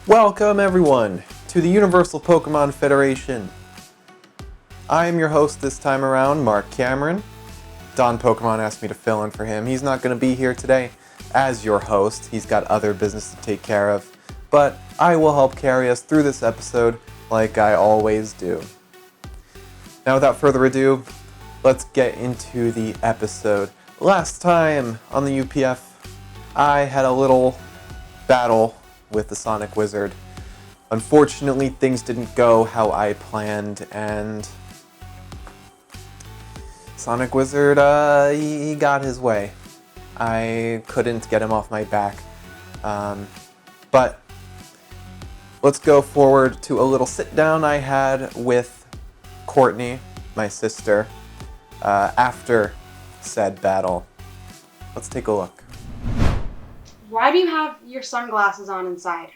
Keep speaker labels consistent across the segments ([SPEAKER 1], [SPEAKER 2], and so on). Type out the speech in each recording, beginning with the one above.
[SPEAKER 1] Welcome everyone to the Universal Pokemon Federation. I am your host this time around, Mark Cameron. Don Pokemon asked me to fill in for him. He's not going to be here today as your host. He's got other business to take care of. But I will help carry us through this episode like I always do. Now without further ado, let's get into the episode. Last time on the UPF, I had a little battle with the Sonic Wizard. Unfortunately, things didn't go how I planned, and Sonic Wizard, he got his way. I couldn't get him off my back. But let's go forward to a little sit down I had with Courtney, my sister, after said battle. Let's take a look.
[SPEAKER 2] Why do you have your sunglasses on inside?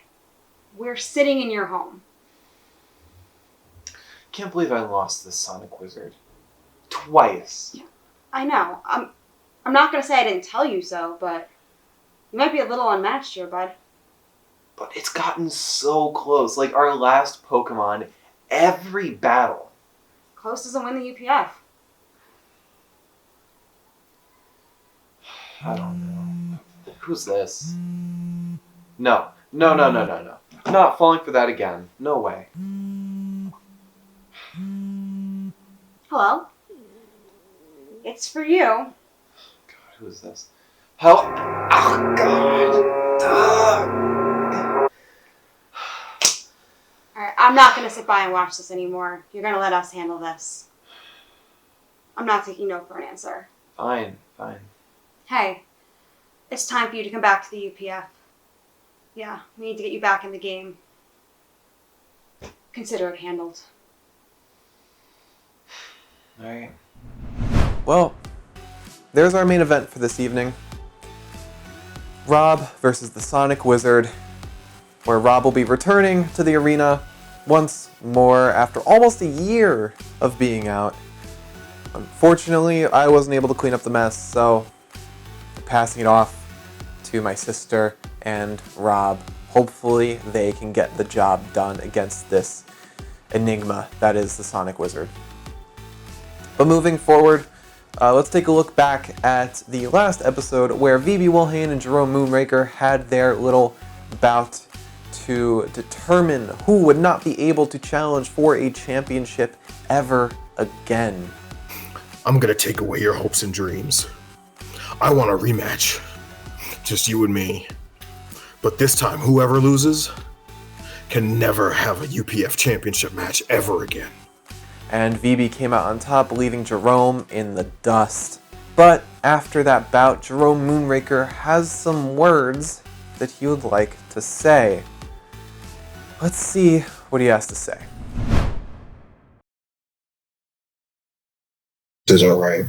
[SPEAKER 2] We're sitting in your home.
[SPEAKER 1] Can't believe I lost this Sonic Wizard. Twice.
[SPEAKER 2] Yeah, I know. I'm not going to say I didn't tell you so, but you might be a little unmatched here, bud.
[SPEAKER 1] But it's gotten so close. Like our last Pokemon, every battle.
[SPEAKER 2] Close doesn't win the UPF.
[SPEAKER 1] I don't know. Who's this? No. Not falling for that again. No way.
[SPEAKER 2] Hello? It's for you.
[SPEAKER 1] God, who is this? Help! Oh, God!
[SPEAKER 2] Alright, I'm not going to sit by and watch this anymore. You're going to let us handle this. I'm not taking no for an answer.
[SPEAKER 1] Fine.
[SPEAKER 2] Hey, it's time for you to come back to the UPF. Yeah, we need to get you back in the game. Consider it handled.
[SPEAKER 1] Alright. Well, there's our main event for this evening. Rob versus the Sonic Wizard, where Rob will be returning to the arena once more after almost a year of being out. Unfortunately, I wasn't able to clean up the mess, so passing it off to my sister and Rob. Hopefully they can get the job done against this enigma that is the Sonic Wizard. But moving forward, let's take a look back at the last episode where VB Wilhane and Jerome Moonraker had their little bout to determine who would not be able to challenge for a championship ever again.
[SPEAKER 3] I'm gonna take away your hopes and dreams. I want a rematch. Just you and me. But this time, whoever loses can never have a UPF championship match ever again.
[SPEAKER 1] And VB came out on top, leaving Jerome in the dust. But after that bout, Jerome Moonraker has some words that he would like to say. Let's see what he has to say.
[SPEAKER 3] This isn't right.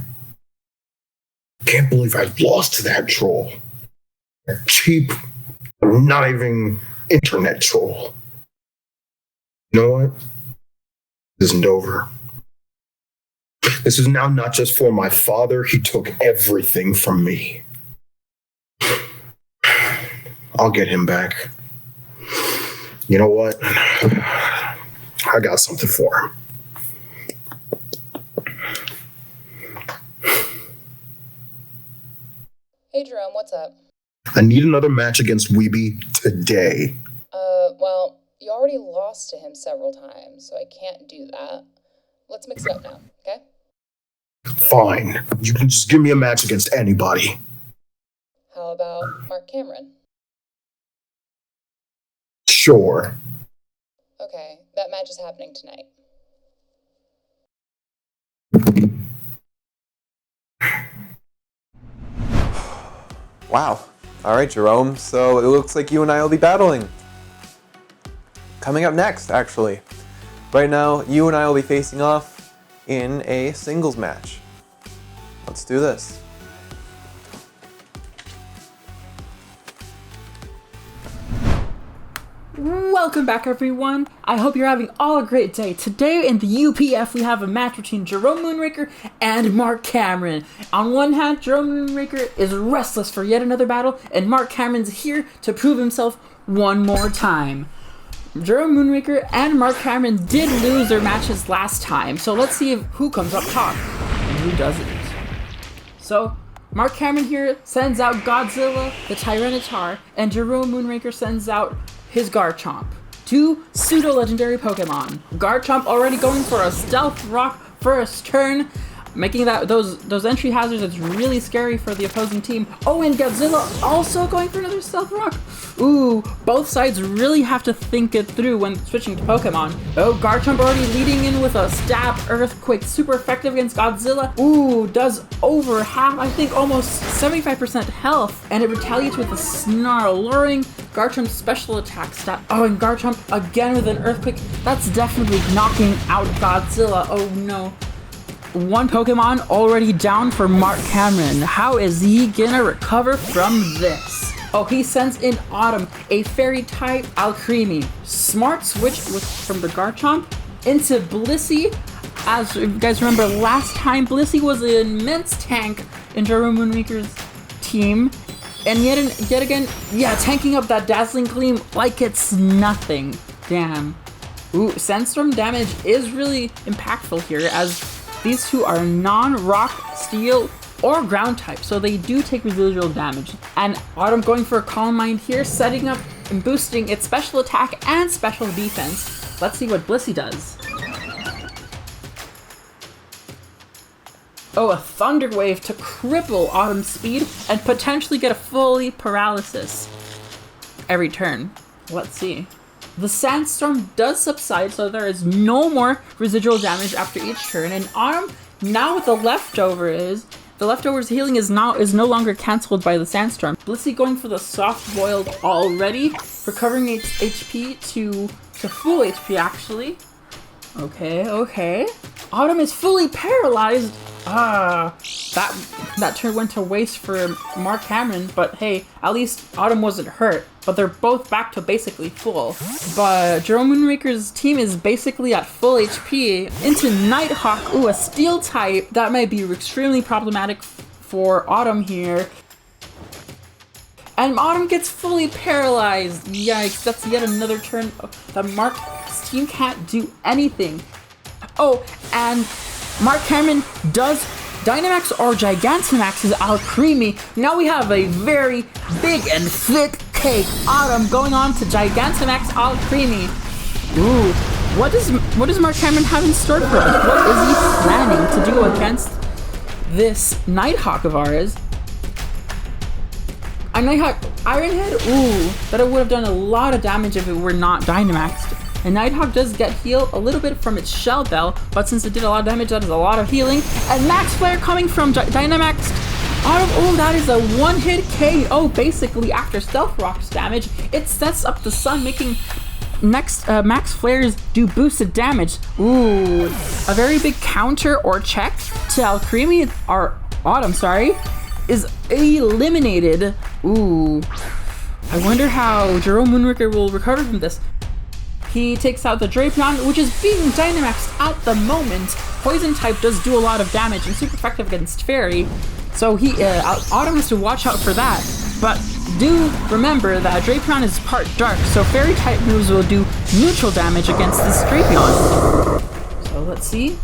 [SPEAKER 3] Can't believe I lost to that troll. A cheap, conniving internet troll. You know what? This isn't over. This is now not just for my father. He took everything from me. I'll get him back. You know what? I got something for him.
[SPEAKER 4] Hey Jerome, what's up?
[SPEAKER 3] I need another match against Weeby today.
[SPEAKER 4] Well, you already lost to him several times, so I can't do that. Let's mix it up now, okay?
[SPEAKER 3] Fine. You can just give me a match against anybody.
[SPEAKER 4] How about Mark Cameron?
[SPEAKER 3] Sure.
[SPEAKER 4] Okay, that match is happening tonight.
[SPEAKER 1] Wow. Alright, Jerome, so it looks like you and I will be battling. Coming up next, actually. Right now, you and I will be facing off in a singles match. Let's do this.
[SPEAKER 5] Welcome back, everyone. I hope you're having all a great day. Today in the UPF, we have a match between Jerome Moonraker and Mark Cameron. On one hand, Jerome Moonraker is restless for yet another battle, and Mark Cameron's here to prove himself one more time. Jerome Moonraker and Mark Cameron did lose their matches last time, so let's see who comes up top and who doesn't. So, Mark Cameron here sends out Godzilla, the Tyranitar, and Jerome Moonraker sends out his Garchomp. Two pseudo-legendary Pokemon. Garchomp already going for a Stealth Rock first turn, making those entry hazards that's really scary for the opposing team. Oh, and Godzilla also going for another Stealth Rock. Ooh, both sides really have to think it through when switching to Pokemon. Oh, Garchomp already leading in with a Stab Earthquake, super effective against Godzilla. Ooh, does over half, I think almost 75% health, and it retaliates with a Snarl, luring Garchomp's special attack stat. Oh, and Garchomp again with an Earthquake. That's definitely knocking out Godzilla. Oh no. One Pokemon already down for Mark Cameron. How is he gonna recover from this? Oh, he sends in Autumn, a fairy type Alcremie. Smart switch from the Garchomp into Blissey. As you guys remember, last time Blissey was an immense tank in Jerome Moonraker's team. And yet again, yeah, tanking up that Dazzling Gleam like it's nothing. Damn. Ooh, Sandstorm damage is really impactful here, as these two are non-rock, steel, or ground type, so they do take residual damage. And Autumn going for a Calm Mind here, setting up and boosting its special attack and special defense. Let's see what Blissey does. Oh, a Thunder Wave to cripple Autumn's speed and potentially get a fully paralysis every turn. Let's see. The Sandstorm does subside, so there is no more residual damage after each turn. And Autumn, now with the leftovers healing is no longer cancelled by the Sandstorm. Blissey going for the Soft Boiled already, recovering its HP to full HP actually. Okay. Autumn is fully paralyzed. That turn went to waste for Mark Cameron, but hey, at least Autumn wasn't hurt. But they're both back to basically full. But Jerome Moonraker's team is basically at full HP. Into Nighthawk, ooh, a steel type. That might be extremely problematic for Autumn here. And Autumn gets fully paralyzed. Yikes, that's yet another turn that Mark's team can't do anything. Oh, and Mark Cameron does Dynamax or Gigantamax's Alcremie. Now we have a very big and thick cake. Autumn going on to Gigantamax Alcremie. Ooh, what does Mark Cameron have in store for us? What is he planning to do against this Nighthawk of ours? A Nighthawk Iron Head? Ooh, that would have done a lot of damage if it were not Dynamaxed. And Nighthawk does get healed a little bit from its Shell Bell, but since it did a lot of damage, that is a lot of healing. And Max Flare coming from Dynamaxed Autumn. Oh, that is a one-hit KO, basically, after Stealth Rock's damage. It sets up the sun, making next Max Flares do boosted damage. Ooh, a very big counter or check to Alcremie, or Autumn, sorry, is eliminated. Ooh, I wonder how Jerome Moonraker will recover from this. He takes out the Drapion, which is being Dynamaxed at the moment. Poison type does do a lot of damage and super effective against Fairy, so Autumn has to watch out for that. But do remember that Drapion is part dark, so Fairy type moves will do neutral damage against this Drapion. So let's see.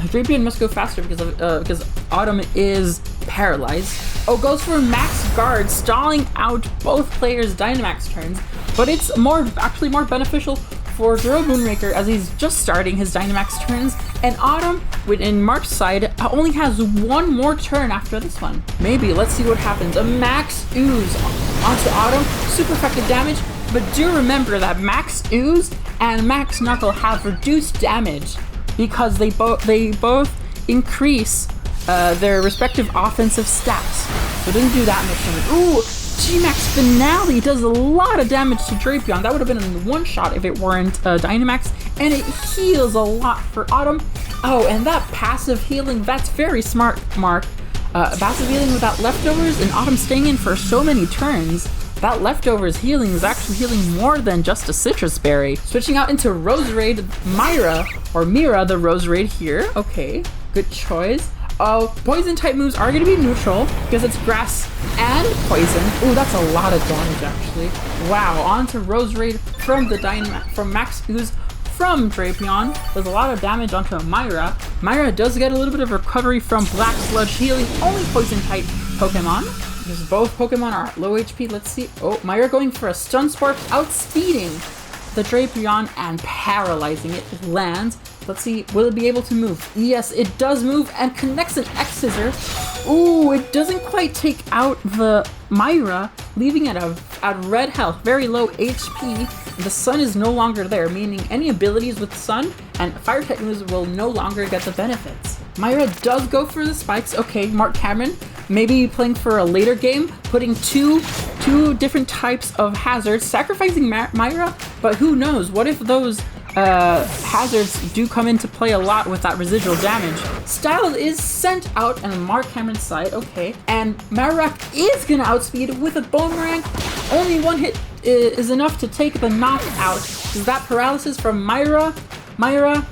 [SPEAKER 5] Drapion must go faster because Autumn is paralyzed. Oh, goes for Max Guard, stalling out both players' Dynamax turns, but it's actually more beneficial for Jerome Moonraker as he's just starting his Dynamax turns, and Autumn, in Mark's side, only has one more turn after this one. Maybe, let's see what happens. A Max Ooze onto Autumn, super effective damage, but do remember that Max Ooze and Max Knuckle have reduced damage because they both increase their respective offensive stats. So it doesn't do that much damage. Ooh! G-Max Finale does a lot of damage to Drapion. That would have been in one shot if it weren't Dynamax, and it heals a lot for Autumn. Oh, and that passive healing, that's very smart, Mark. Passive healing without leftovers, and Autumn staying in for so many turns. That leftovers healing is actually healing more than just a Citrus Berry. Switching out into Roserade, Mira the Roserade here. Okay, good choice. Poison type moves are going to be neutral because it's grass and poison. Ooh, that's a lot of damage actually. Wow, on to Rose Raid from from Max Ooze from Drapion. There's a lot of damage onto Myra. Myra does get a little bit of recovery from Black Sludge healing only poison type Pokemon. Because both Pokemon are at low HP. Let's see. Oh, Myra going for a Stun Spark, outspeeding the Drapion and paralyzing it. It lands. Let's see, will it be able to move? Yes, it does move and connects an X-Scissor. Ooh, it doesn't quite take out the Myra, leaving it at red health, very low HP. The Sun is no longer there, meaning any abilities with Sun and Fire type moves will no longer get the benefits. Myra does go for the spikes. Okay, Mark Cameron, maybe playing for a later game, putting two different types of hazards, sacrificing Myra, but who knows? What if those hazards do come into play a lot with that residual damage? Style is sent out on Mark Cameron's side, okay, and Marak is gonna outspeed with a Boomerang. Only one hit is enough to take the knockout. Is that paralysis from Myra? Myra,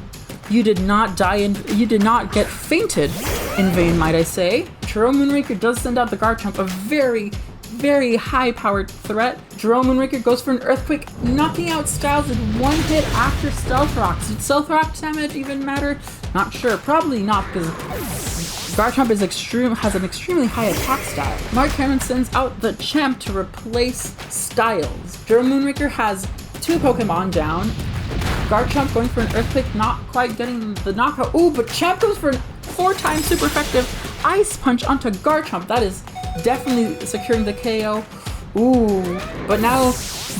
[SPEAKER 5] you did not die and you did not get fainted in vain, might I say. Jerome Moonraker does send out the Garchomp, a very high-powered threat. Jerome Moonraker goes for an Earthquake, knocking out Styles in one hit after Stealth Rocks. Did Stealth Rock damage even matter? Not sure. Probably not, because Garchomp has an extremely high attack stat. Mark Cameron sends out the Champ to replace Styles. Jerome Moonraker has 2 Pokemon down. Garchomp going for an Earthquake, not quite getting the knockout. Ooh, but Champ goes for a 4-time super effective Ice Punch onto Garchomp. That is definitely securing the KO. Ooh, but now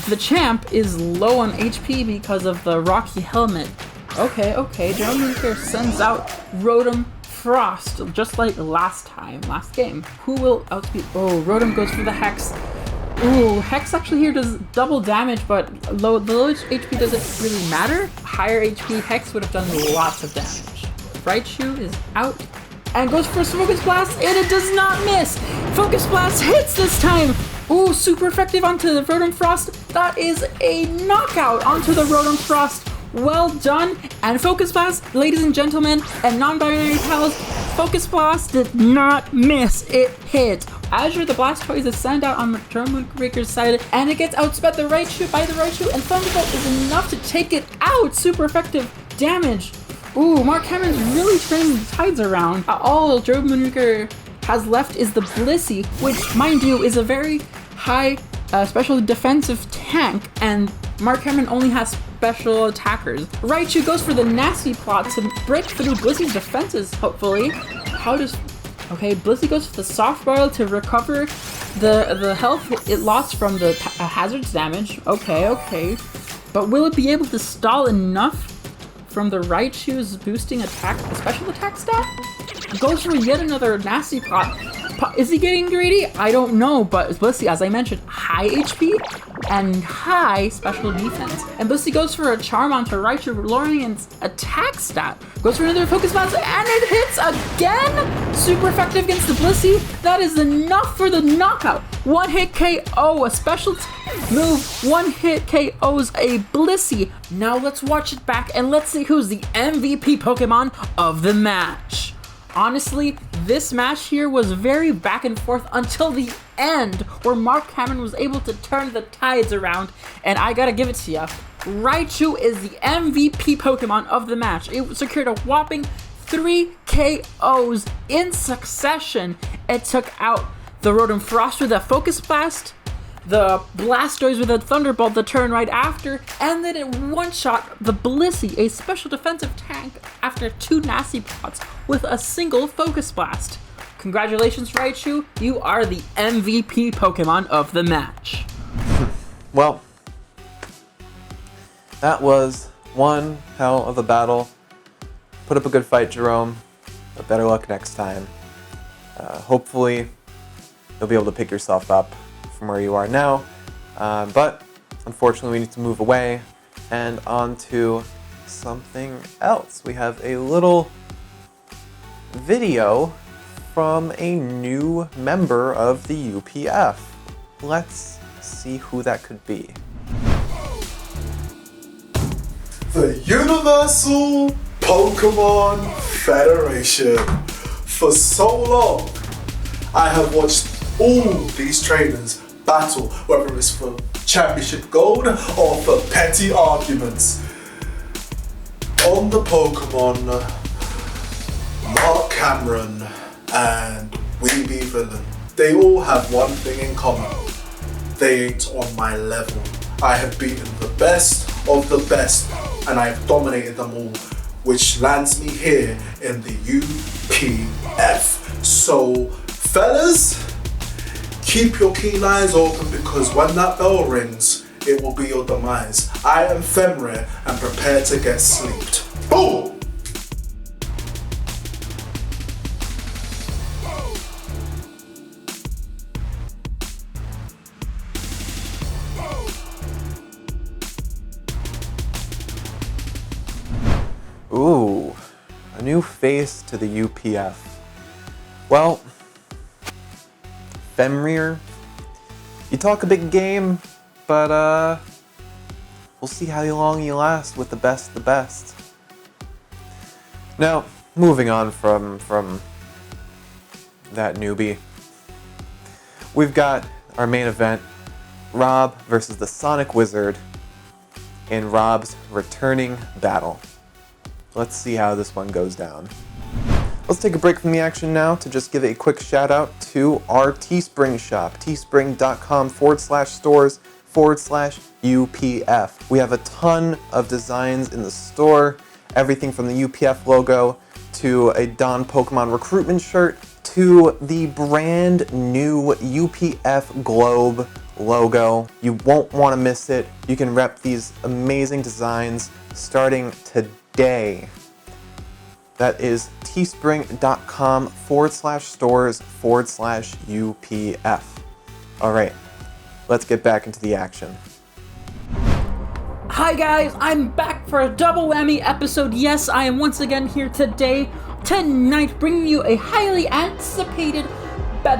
[SPEAKER 5] the Champ is low on HP because of the Rocky Helmet. Okay, Jerome Moonraker sends out Rotom Frost, just like last game. Who will outspeed? Oh, Rotom goes for the Hex. Ooh, Hex actually here does double damage, but the low HP doesn't really matter. Higher HP Hex would have done lots of damage. Raichu is out and goes for a Focus Blast, and it does not miss. Focus Blast hits this time. Ooh, super effective onto the Rotom Frost. That is a knockout onto the Rotom Frost. Well done. And Focus Blast, ladies and gentlemen, and non-binary pals, Focus Blast did not miss. It hit. Azure the Blastoise is sent out on Jerome Moonraker's side, and it gets outsped the Raichu, and Thunderbolt is enough to take it out. Super effective damage. Ooh, Mark Cameron's really turning the tides around. All Jerome Moonraker has left is the Blissey, which, mind you, is a very high special defensive tank, and Mark Cameron only has special attackers. Raichu goes for the nasty plot to break through Blissey's defenses, hopefully. Okay, Blissey goes for the Soft Boil to recover the health it lost from the hazards damage. Okay. But will it be able to stall enough from the Raichu's boosting attack, special attack stat? Goes for yet another nasty plot. Is he getting greedy? I don't know, but Blissey, as I mentioned, high HP and high special defense. And Blissey goes for a Charm onto Raichu, lowering its attack stat. Goes for another Focus Blast, and it hits again! Super effective against the Blissey. That is enough for the knockout. One hit KO, a special move. One hit KOs a Blissey. Now let's watch it back and let's see who's the MVP Pokemon of the match. Honestly, this match here was very back and forth until the end, where Mark Cameron was able to turn the tides around, and I gotta give it to ya. Raichu is the MVP Pokemon of the match. It secured a whopping 3 KOs in succession. It took out the Rotom Frost with a Focus Blast, the Blastoise with a Thunderbolt the turn right after, and then it one-shot the Blissey, a special defensive tank, after 2 nasty plots with a single Focus Blast. Congratulations, Raichu, you are the MVP Pokemon of the match.
[SPEAKER 1] Well, that was one hell of a battle. Put up a good fight, Jerome, but better luck next time. Hopefully, you'll be able to pick yourself up from where you are now, but unfortunately we need to move away and on to something else. We have a little video from a new member of the UPF. Let's see who that could be.
[SPEAKER 6] The Universal Pokemon Federation. For so long, I have watched all these trainers battle, whether it's for championship gold or for petty arguments. On the Pokemon, Mark Cameron and Weeby Villain, they all have one thing in common. They ain't on my level. I have beaten the best of the best, and I have dominated them all, which lands me here in the UPF. So, fellas, keep your keen eyes open, because when that bell rings, it will be your demise. I am Fenrir and prepare to get sleeped. Boom!
[SPEAKER 1] Ooh, a new face to the UPF. Well, Fenrir, you talk a big game, but we'll see how long you last with the best of the best. Now, moving on from that newbie, we've got our main event, Rob versus the Sonic Wizard in Rob's returning battle. Let's see how this one goes down. Let's take a break from the action now to just give a quick shout out to our Teespring shop, teespring.com/stores/UPF. We have a ton of designs in the store, everything from the UPF logo to a Don Pokemon recruitment shirt to the brand new UPF Globe logo. You won't want to miss it. You can rep these amazing designs starting today. That is teespring.com/stores/UPF. All right, let's get back into the action.
[SPEAKER 5] Hi guys, I'm back for a double whammy episode. Yes, I am once again here tonight, bringing you a highly anticipated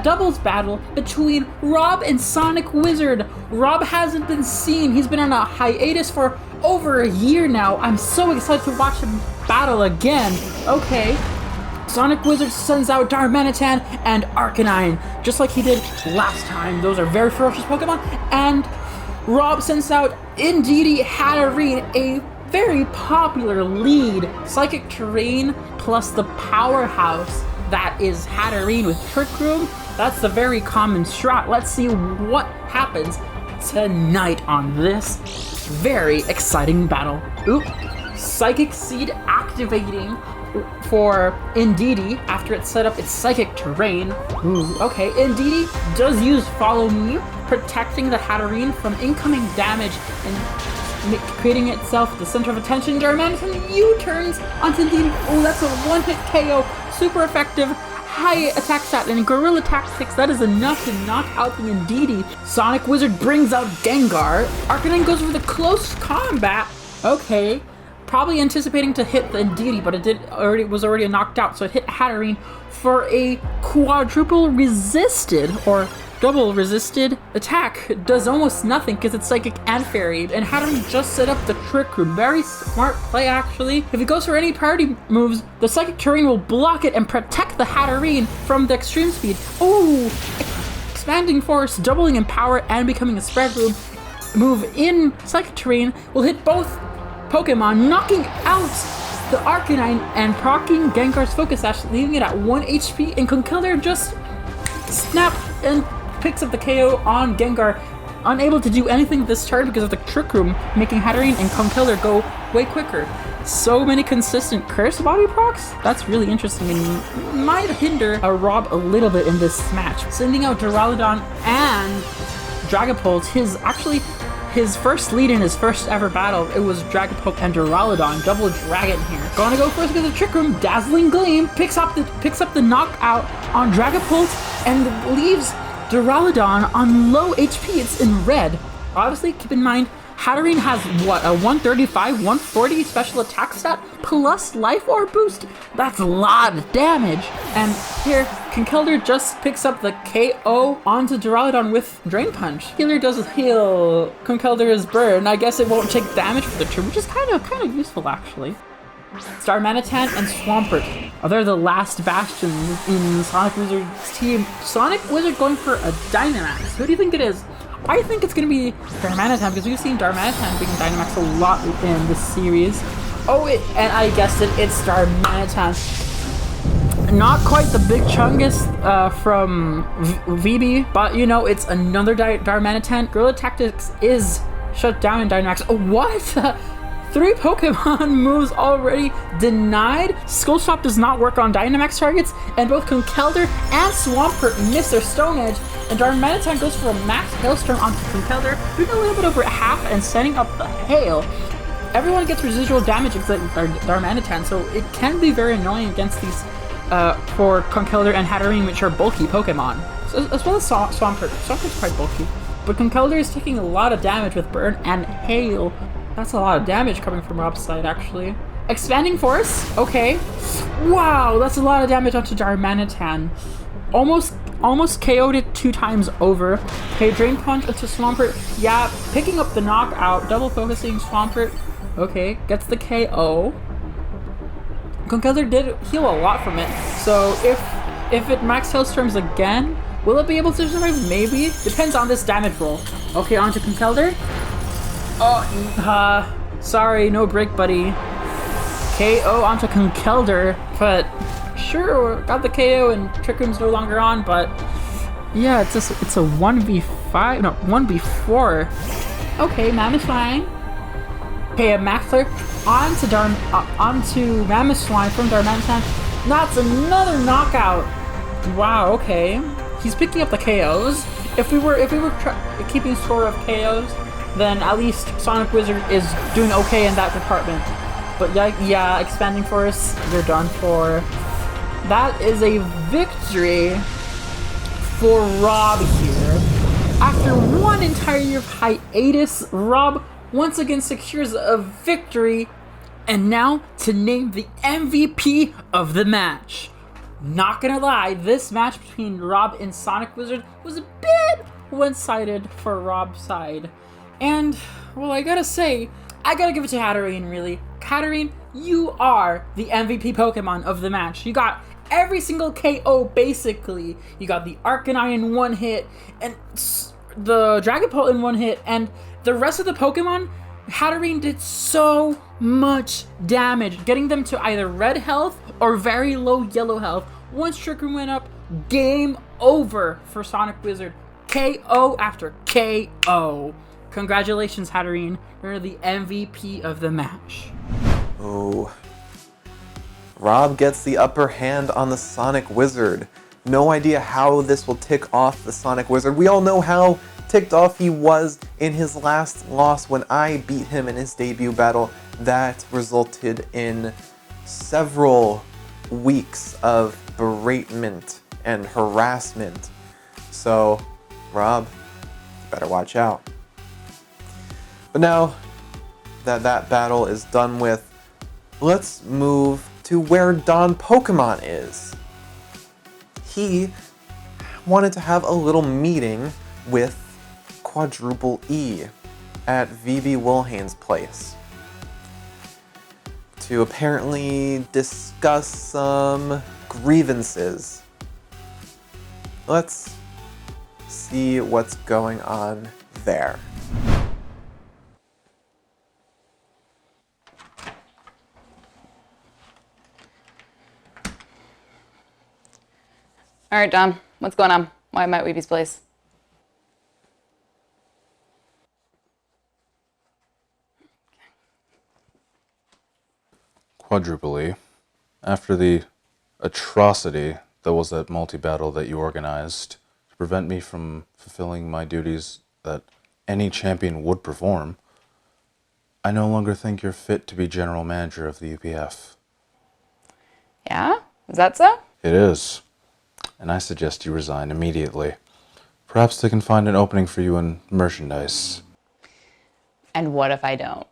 [SPEAKER 5] doubles battle between Rob and Sonic Wizard. Rob hasn't been seen. He's been on a hiatus for over a year now. I'm so excited to watch him battle again. Okay. Sonic Wizard sends out Darmanitan and Arcanine, just like he did last time. Those are very ferocious Pokemon. And Rob sends out Indeedee Hatterene, a very popular lead Psychic Terrain plus the powerhouse that is Hatterene with Trick Room. That's a very common strat. Let's see what happens tonight on this very exciting battle. Oop. Psychic Seed activating for Indeedee after it set up its Psychic Terrain. Ooh, okay. Indeedee does use Follow Me, protecting the Hatterene from incoming damage and creating itself the center of attention. Darmanitan U-turns onto Indeedee. Oh, that's a one-hit KO. Super effective. High attack stat and Gorilla Tactics, that is enough to knock out the Indeedee. Sonic Wizard brings out Gengar. Arcanine goes for the close combat. Okay. Probably anticipating to hit the Indeedee, but it was already knocked out, so it hit Hatterene for a quadruple resisted or double resisted attack. It does almost nothing because it's Psychic and Fairy, and Hatterene just set up the Trick Room. Very smart play, actually. If he goes for any priority moves, the Psychic Terrain will block it and protect the Hatterene from the extreme speed. Ooh! Expanding Force, doubling in power and becoming a spread move in Psychic Terrain will hit both Pokemon, knocking out the Arcanine and proccing Gengar's Focus Sash, leaving it at 1 HP, and Conkeldurr just snap and picks up the KO on Gengar, unable to do anything this turn because of the Trick Room, making Hatterene and Conkeldurr go way quicker. So many consistent Curse body procs? That's really interesting and might hinder Rob a little bit in this match. Sending out Duraludon and Dragapult, his first lead in his first ever battle, it was Dragapult and Duraludon, double dragon here. Gonna go first with the Trick Room, Dazzling Gleam, picks up the knockout on Dragapult and leaves Duraludon on low HP. It's in red. Obviously, keep in mind, Hatterene has what, a 135, 140 special attack stat plus life orb boost? That's a lot of damage. And here, Conkeldurr just picks up the KO onto Duraludon with Drain Punch. Healer does heal Conkeldurr's burn. I guess it won't take damage for the turn, which is kind of useful actually. Starmanitan and Swampert. They're the last bastion in Sonic Wizard's team. Sonic Wizard going for a Dynamax. Who do you think it is? I think it's going to be Darmanitan, because we've seen Darmanitan being Dynamax a lot in this series. Oh, and I guessed it, it's Darmanitan. Not quite the big Chungus from VB, but you know, it's another Darmanitan. Guerrilla Tactics is shut down in Dynamax. Oh, what? 3 Pokemon moves already denied. Skull Shop does not work on Dynamax targets, and both Conkeldurr and Swampert miss their Stone Edge, and Darmanitan goes for a Max Hailstorm onto Conkeldurr, doing a little bit over half and sending up the hail. Everyone gets residual damage except Darmanitan, so it can be very annoying against these for Conkeldurr and Hatterene, which are bulky Pokemon, so, as well as Swampert. Swampert's quite bulky, but Conkeldurr is taking a lot of damage with Burn and Hail. That's a lot of damage coming from Rob's side, actually. Expanding Force, okay. Wow, that's a lot of damage onto Darmanitan. Almost KO'd it 2 times over. Okay, Drain Punch into Swampert. Yeah, picking up the knockout, double focusing Swampert. Okay, gets the KO. Conkeldurr did heal a lot from it, so if it Max Hailstorms again, will it be able to survive? Maybe. Depends on this damage roll. Okay, onto Conkeldurr. Oh, sorry, no break, buddy. KO onto Conkeldurr, but sure, got the KO and Trick Room's no longer on, but yeah, it's a 1v5, no, 1v4. Okay, Mammothine. Okay, a Max Flare onto Mammothine from Darmanitan. That's another knockout. Wow, okay. He's picking up the KOs. If we were keeping score of KOs, then at least Sonic Wizard is doing okay in that department. But yeah, Expanding Force, you're done for. That is a victory for Rob here. After one entire year of hiatus, Rob once again secures a victory, and now to name the MVP of the match. Not gonna lie, this match between Rob and Sonic Wizard was a bit one-sided for Rob's side. And, well, I gotta say, I gotta give it to Hatterene, really. Hatterene, you are the MVP Pokemon of the match. You got every single KO, basically. You got the Arcanine in 1 hit, and the Dragapult in 1 hit, and the rest of the Pokemon, Hatterene did so much damage, getting them to either red health or very low yellow health. Once Trick Room went up, game over for Sonic Wizard. KO after KO. Congratulations, Hatterene. You're the MVP of the match.
[SPEAKER 1] Oh. Rob gets the upper hand on the Sonic Wizard. No idea how this will tick off the Sonic Wizard. We all know how ticked off he was in his last loss when I beat him in his debut battle. That resulted in several weeks of beratement and harassment. So, Rob, better watch out. But now that that battle is done with, let's move to where Don Pokemon is. He wanted to have a little meeting with Quadruple E at VB Wilhane's place to apparently discuss some grievances. Let's see what's going on there.
[SPEAKER 4] All right, Dom, what's going on? Why am I at Weeby's place?
[SPEAKER 7] Quadruple E, after the atrocity that was that multi-battle that you organized to prevent me from fulfilling my duties that any champion would perform, I no longer think you're fit to be general manager of the UPF.
[SPEAKER 4] Yeah? Is that so?
[SPEAKER 7] It is. And I suggest you resign immediately. Perhaps they can find an opening for you in merchandise.
[SPEAKER 4] And what if I don't?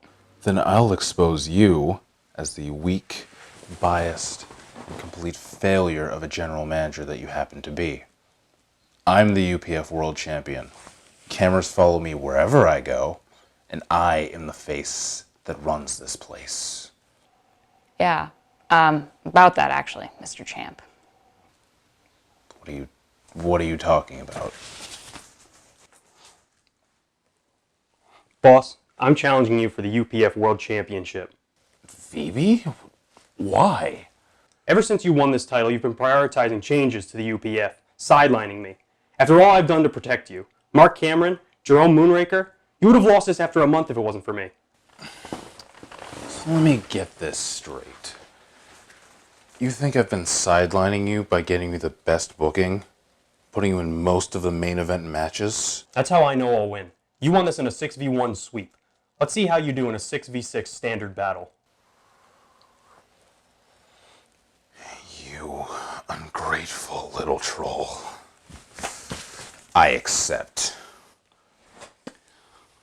[SPEAKER 7] Then I'll expose you as the weak, biased, and complete failure of a general manager that you happen to be. I'm the UPF World Champion. Cameras follow me wherever I go, and I am the face that runs this place.
[SPEAKER 4] Yeah, About that, actually, Mr. Champ.
[SPEAKER 7] What are you talking about?
[SPEAKER 8] Boss, I'm challenging you for the UPF World Championship.
[SPEAKER 7] Phoebe? Why?
[SPEAKER 8] Ever since you won this title, you've been prioritizing changes to the UPF, sidelining me. After all I've done to protect you, Mark Cameron, Jerome Moonraker, you would have lost this after a month if it wasn't for me.
[SPEAKER 7] So let me get this straight. You think I've been sidelining you by getting you the best booking? Putting you in most of the main event matches?
[SPEAKER 8] That's how I know I'll win. You won this in a 6v1 sweep. Let's see how you do in a 6v6 standard battle.
[SPEAKER 7] You ungrateful little troll. I accept.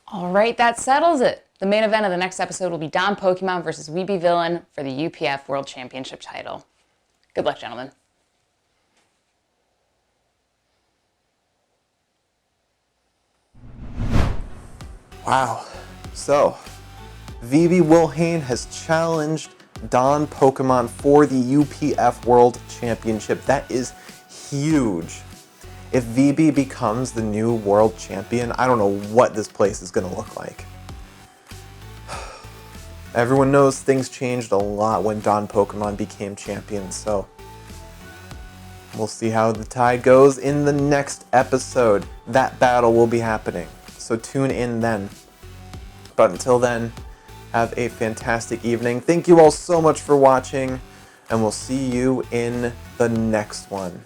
[SPEAKER 4] All right, that settles it. The main event of the next episode will be Don Pokemon versus Weeby Villain for the UPF World Championship title. Good luck, gentlemen.
[SPEAKER 1] Wow. So, Vivi Wilhane has challenged Don Pokemon for the UPF World Championship. That is huge. If Vivi becomes the new world champion, I don't know what this place is going to look like. Everyone knows things changed a lot when Don Pokemon became champion, so we'll see how the tide goes in the next episode. That battle will be happening, so tune in then. But until then, have a fantastic evening. Thank you all so much for watching, and we'll see you in the next one.